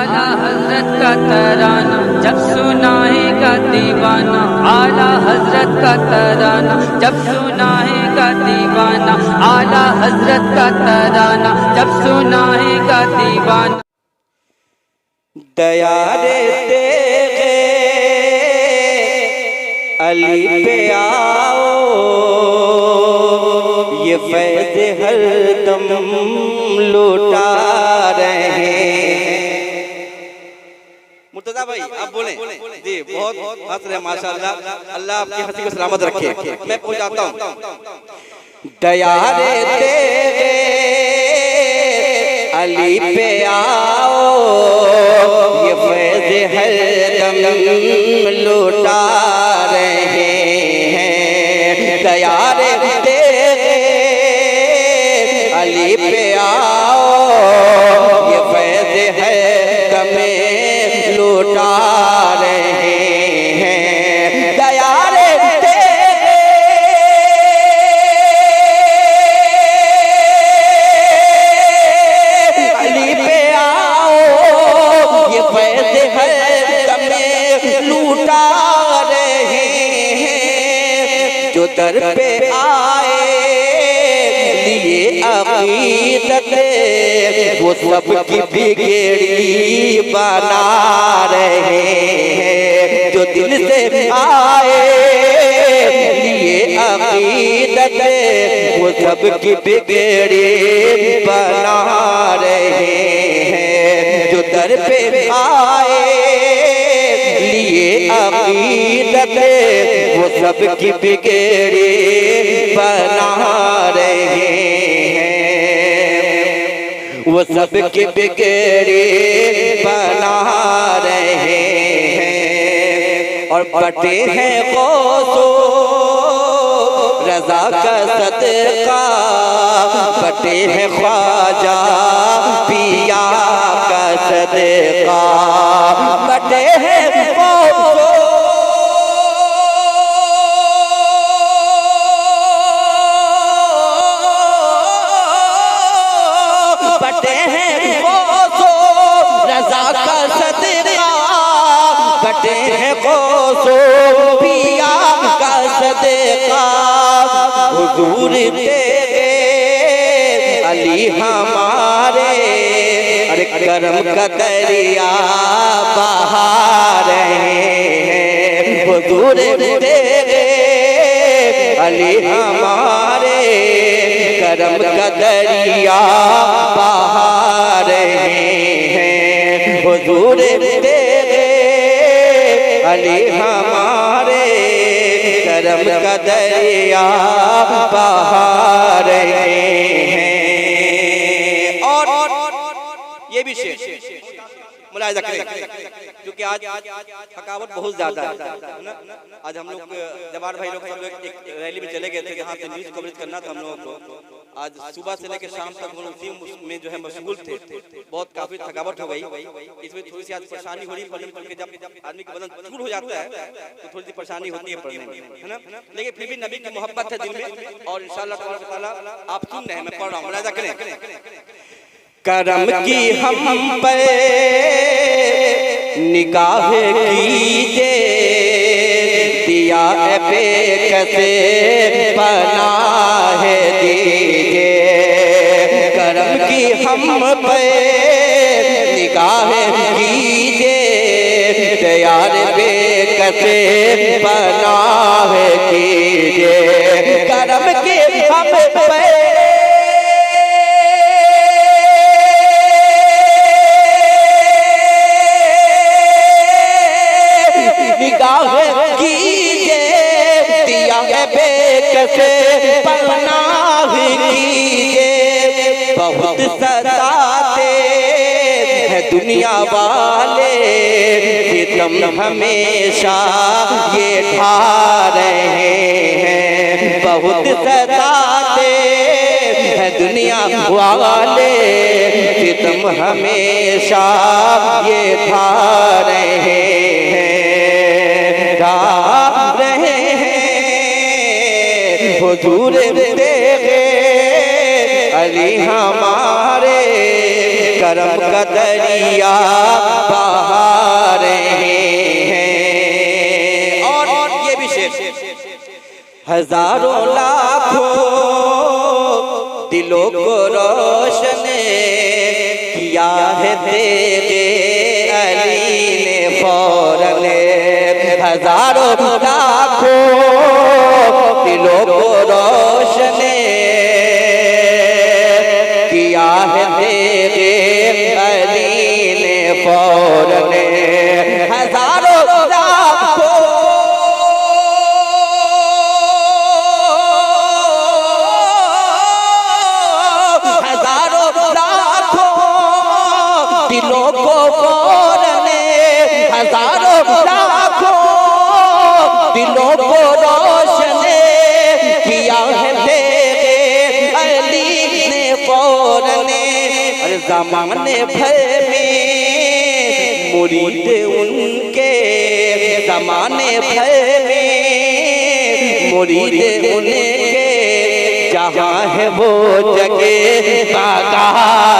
आला हजरत का तराना जब सुनाएगा दीवाना, आला हजरत का तराना जब सुनाएगा दीवाना, आला हजरत का तराना जब सुनाएगा दीवाना। दया रे तेरे अली पे आओ, ये फैज़ हरदम लौटा रहे हैं। मुर्तजा भाई आप बोलें जी, बहुत हंस रहे माशाअल्लाह, अल्लाह आपकी हंसी को सलामत रखे। मैं पहुंचाता हूँ। दया रे तेरे अली पे आओ, ये फैज़ हरदम लौटा रहे हैं। दया रे तेरे अली पे आओ, ये फैज़ हरदम लौटा रहे हैं। दया रे अली पे आओ, ये फैज़ हरदम लौटा रहे हैं। जो दर पे आए लिए अक़ीदत, वो सबकी बिगड़ी बना रहे हैं। जो दिल से आए लिए अक़ीदत, वो सबकी बिगड़ी बना रहे हैं। जो दर पे आए लिए अक़ीदत, वो सबकी बिगड़ी बना रहे हैं। वो सबकी बिगड़ी बना रहे हैं। और बटे हैं गौसो रज़ा का सदका, बटे हैं ख्वाजा पिया का सदका, बटे हैं गौसो बटे हैं गौसो रज़ा का सदका, बटे हैं गौसो पिया का सदका। हुजूर तेरे अली हमारे, अरे करम का दरिया बहा रहे हैं। हुजूर तेरे अली हमारे, करम का दरिया बहा रहे हैं। हुजूर तेरे अली हमारे, करम का दरिया बहा रहे हैं। और ये भी शेर मुलाहिजा करें, क्योंकि आज थकावट बहुत ज्यादा है ना। आज हम लोग जवान भाई लोग सब लोग एक रैली में चले गए थे, जहाँ से न्यूज कवरेज करना था हम लोगों को। आज सुबह से लेकर शाम तक हम उसी में जो है मशगूल थे। बहुत काफी थकावट हो गई, इसमें थोड़ी सी आज परेशानी हो रही है पढ़ने में, क्योंकि जब आदमी का बदन चूर हो जाता है तो थोड़ी सी परेशानी होती है पढ़ने में, है ना। लेकिन फिर भी नबी की मोहब्बत है दिल में, और इंशाअल्लाह ताला आप सुन रहे हैं, मैं पढ़ रहा हूँ, मुलाहिजा करें। करम की हम पे निगाह कीजिए, दिया बेकसे पनाह दीजिए। करम की हम पे निगाह कीजिए, दिया बेकसे पनाह कीजिए। करम की हम पे बेकसे पनाह कीजिए। बहुत सताते हैं दुनिया वाले, सितम हमेशा ये ढा रहे हैं। बहुत सताते हैं दुनिया वाले, सितम हमेशा ये ढा रहे हैं, ढा रहे हैं। हुजूर तेरे अली हमारे, करम का दरिया हजारों लाखों दिलों को रोशन किया है तेरे अली ने फौरन। हजारों लाखों दिलों को रोशन किया है तेरे अली ने फौरन। हजारों लाखों दिलों को फौरन, हजारों लाखों दिलों को रोशन किया है तेरे अली ने फौरन। अरे ज़माने भर में मुरीद उनके, ज़माने भर में मुरीद उनके, जहाँ है वो जगह बागा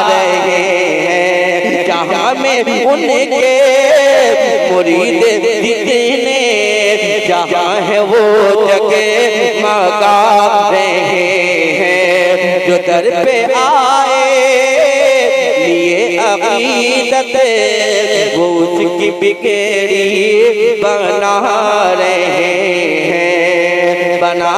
रहे हैं, जहाँ में उनके मुरीद जितने, जहाँ है वो जगह मगा रहे हैं। जो दर पे आए लिए अकीदत, वो उसकी बिगड़ी बना रहे हैं, बना